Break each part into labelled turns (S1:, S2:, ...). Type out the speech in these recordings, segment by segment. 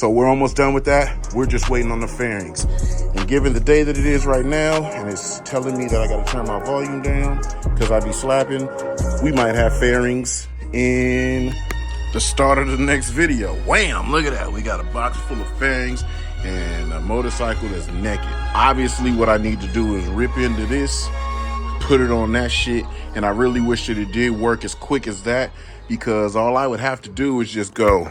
S1: So we're almost done with that. We're just waiting on the fairings. And given the day that it is right now, and it's telling me that I gotta turn my volume down because I be slapping, we might have fairings in the start of the next video. Wham, look at that. We got a box full of fairings and a motorcycle that's naked. Obviously what I need to do is rip into this, put it on that shit, and I really wish that it did work as quick as that, because all I would have to do is just go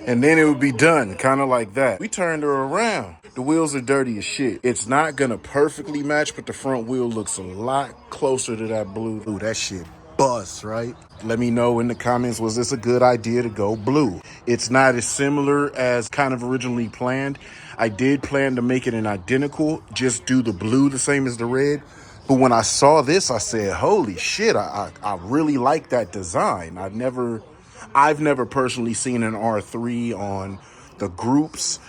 S1: and then it would be done, kind of like that. We turned her around. The wheels are dirty as shit. It's not gonna perfectly match, but the front wheel looks a lot closer to that blue. Ooh, that shit bust, right? Let me know in the comments, was this a good idea to go blue? It's not as similar as kind of originally planned. I did plan to make it an identical, just do the blue the same as the red. But when I saw this, I said, holy shit, I really like that design. I've never personally seen an R3 on the groups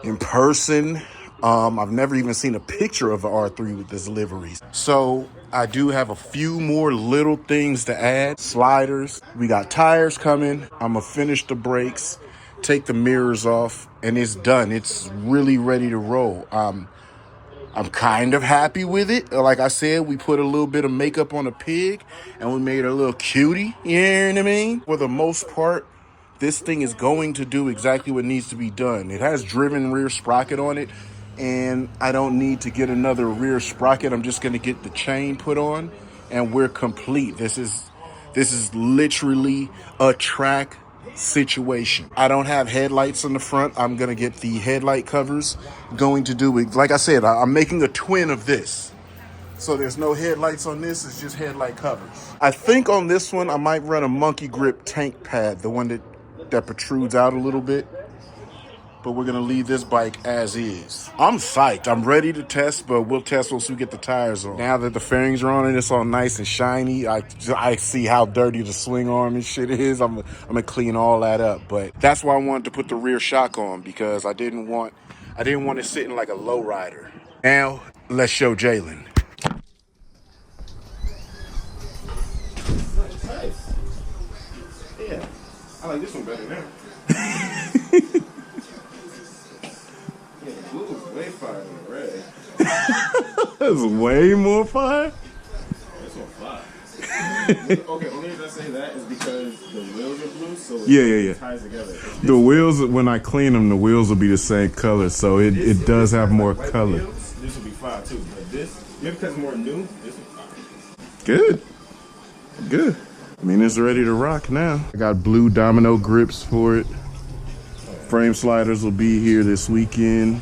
S1: in person. I've never even seen a picture of an R3 with this livery. So I do have a few more little things to add. Sliders, we got tires coming. I'm gonna finish the brakes, take the mirrors off, and it's done. It's really ready to roll. I'm kind of happy with it. Like I said, we put a little bit of makeup on a pig and we made her a little cutie, you know what I mean? For the most part, this thing is going to do exactly what needs to be done. It has driven rear sprocket on it, and I don't need to get another rear sprocket. I'm just gonna get the chain put on and we're complete. This is literally a track situation. I don't have headlights in the front. I'm gonna get the headlight covers. Going to do it, like I said, I'm making a twin of this. So there's no headlights on this, it's just headlight covers. I think on this one, I might run a Monkey Grip tank pad, the one that protrudes out a little bit. But we're gonna leave this bike as is. I'm psyched, I'm ready to test, but we'll test once we get the tires on. Now that the fairings are on and it's all nice and shiny, I see how dirty the swing arm and shit is. I'm gonna clean all that up. But that's why I wanted to put the rear shock on, because I didn't want it sitting like a low rider. Now, let's show Jalen.
S2: Nice. Yeah, I like this one better now. Yeah, the blue is way fire than the red.
S1: That's way more fire.
S2: This one fire. Okay, only reason I say that is because the wheels are blue, so it ties together.
S1: The wheels, when I clean them, the wheels will be the same color, so it does have more color.
S2: Wheels, this will be fire too, but this, maybe because it's more new, this will fire.
S1: Good. I mean, it's ready to rock now. I got blue domino grips for it. Frame sliders will be here this weekend.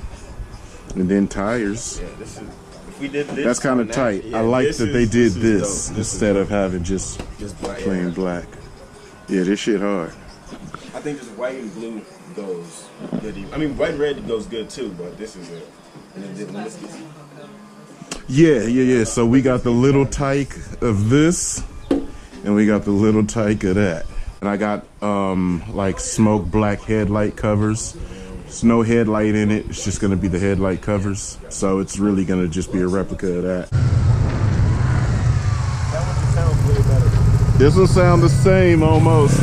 S1: And then tires.
S2: Yeah, this is, if we did this,
S1: that's kind of tight.
S2: Yeah,
S1: I like that they did this
S2: dope.
S1: instead of having just
S2: black,
S1: plain black. Yeah, this shit hard.
S2: I think just white and blue goes good. I mean, white and red goes good too, but this is it. And then
S1: Yeah. So we got the little tyke of this, and we got the little tyke of that. And I got like smoke black headlight covers. There's no headlight in it. It's just gonna be the headlight covers. So it's really gonna just be a replica of that.
S2: That one sounds way better.
S1: This will sound the same almost.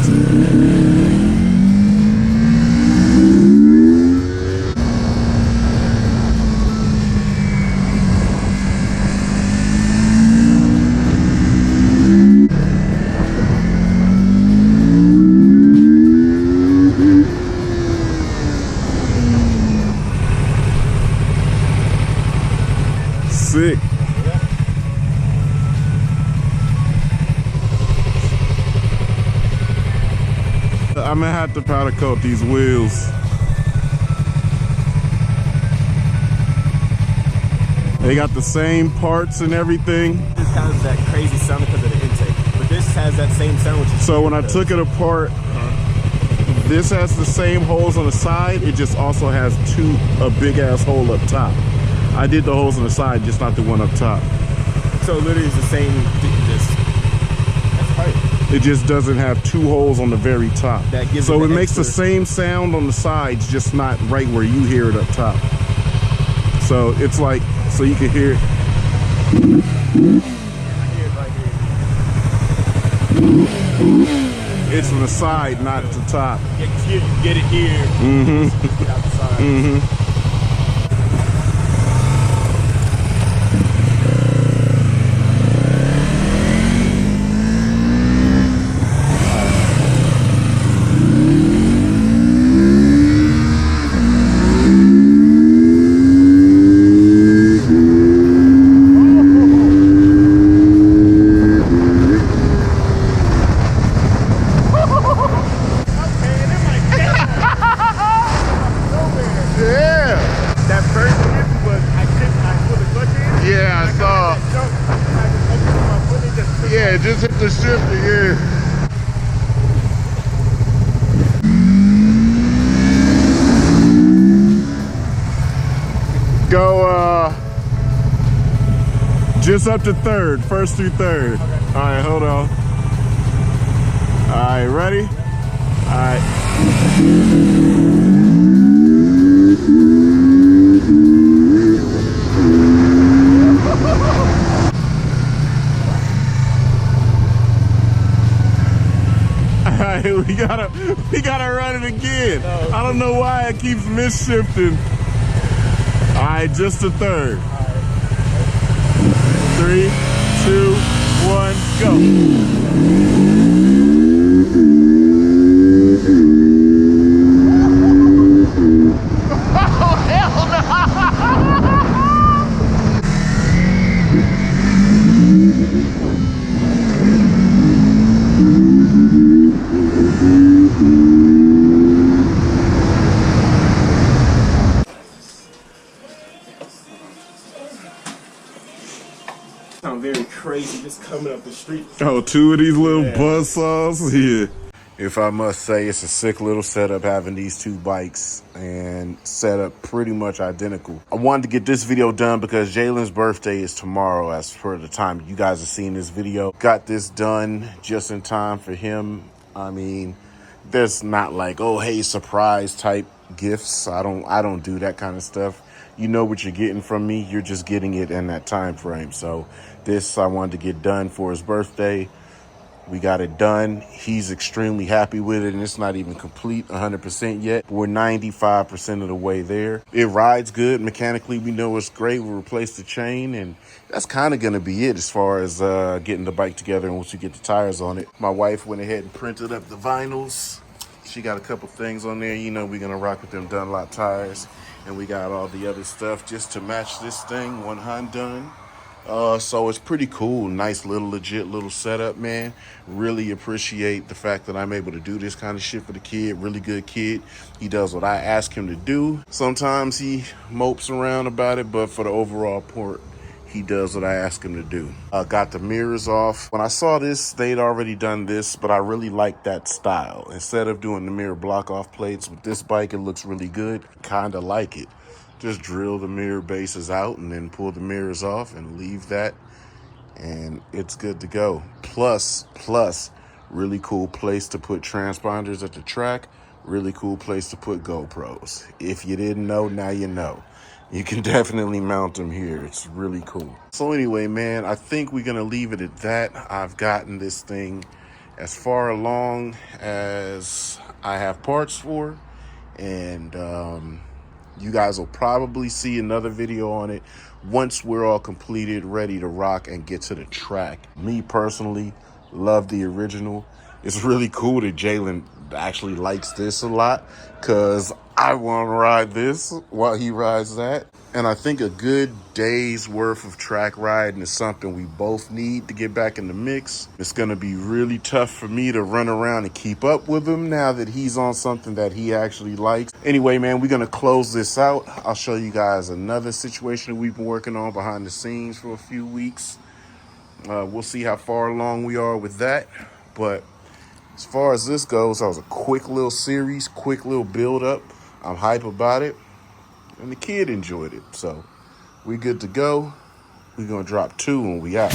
S1: Sick. I'm gonna have to powder coat these wheels. They got the same parts and everything.
S2: This has that crazy sound because of the intake, but this has that same sound. Which is
S1: so when I took it apart, this has the same holes on the side. It just also has a big ass hole up top. I did the holes on the side, just not the one up top.
S2: So literally it's the same, that's right.
S1: It just doesn't have two holes on the very top.
S2: That gives
S1: so
S2: it
S1: it makes
S2: extra.
S1: the same sound on the sides, just not right where you hear it up top. So it's like, so you can hear it.
S2: I hear it right here.
S1: It's from the side, not the top.
S2: Yeah, because here you get it here. Mm-hmm. Get out the side.
S1: Mm-hmm. Yeah, just hit the shifter, yeah. Go, just up to third, first through third. Okay. All right, hold on. All right, ready? All right. We gotta run it again. I don't know why it keeps misshifting. All right, just a third. 3, 2, 1, go.
S2: Sound very crazy just coming up the street.
S1: Oh, two of these little buzzsaws? Yeah. If I must say, it's a sick little setup having these two bikes and set up pretty much identical. I wanted to get this video done because Jalen's birthday is tomorrow as per the time you guys are seeing this video. Got this done just in time for him. I mean, there's not like, oh, hey, surprise type gifts. I don't do that kind of stuff. You know what you're getting from me. You're just getting it in that time frame. So this I wanted to get done for his birthday. We got it done. He's extremely happy with it, and it's not even complete 100% yet. We're 95% of the way there. It rides good. Mechanically, we know it's great. We replaced the chain, and that's kind of going to be it as far as getting the bike together and once you get the tires on it. My wife went ahead and printed up the vinyls. She got a couple things on there. You know we're going to rock with them Dunlop tires. And we got all the other stuff just to match this thing, one Honda. So it's pretty cool. Nice little legit little setup, man. Really appreciate the fact that I'm able to do this kind of shit for the kid. Really good kid. He does what I ask him to do. Sometimes he mopes around about it, but for the overall part, he does what I ask him to do. Got the mirrors off. When I saw this, they'd already done this, but I really like that style. Instead of doing the mirror block off plates with this bike, it looks really good. Kind of like it. Just drill the mirror bases out and then pull the mirrors off and leave that, and it's good to go. Plus, really cool place to put transponders at the track. Really cool place to put GoPros. If you didn't know, now you know. You can definitely mount them here. It's really cool. So anyway, man, I think we're going to leave it at that. I've gotten this thing as far along as I have parts for, and you guys will probably see another video on it once we're all completed, ready to rock and get to the track. Me personally love the original. It's really cool that Jalen actually likes this a lot because I want to ride this while he rides that. And I think a good day's worth of track riding is something we both need to get back in the mix. It's going to be really tough for me to run around and keep up with him now that he's on something that he actually likes. Anyway, man, we're going to close this out. I'll show you guys another situation that we've been working on behind the scenes for a few weeks. We'll see how far along we are with that. But as far as this goes, that was a quick little series, quick little build up. I'm hype about it. And the kid enjoyed it. So we good to go. We're going to drop 2 when we out.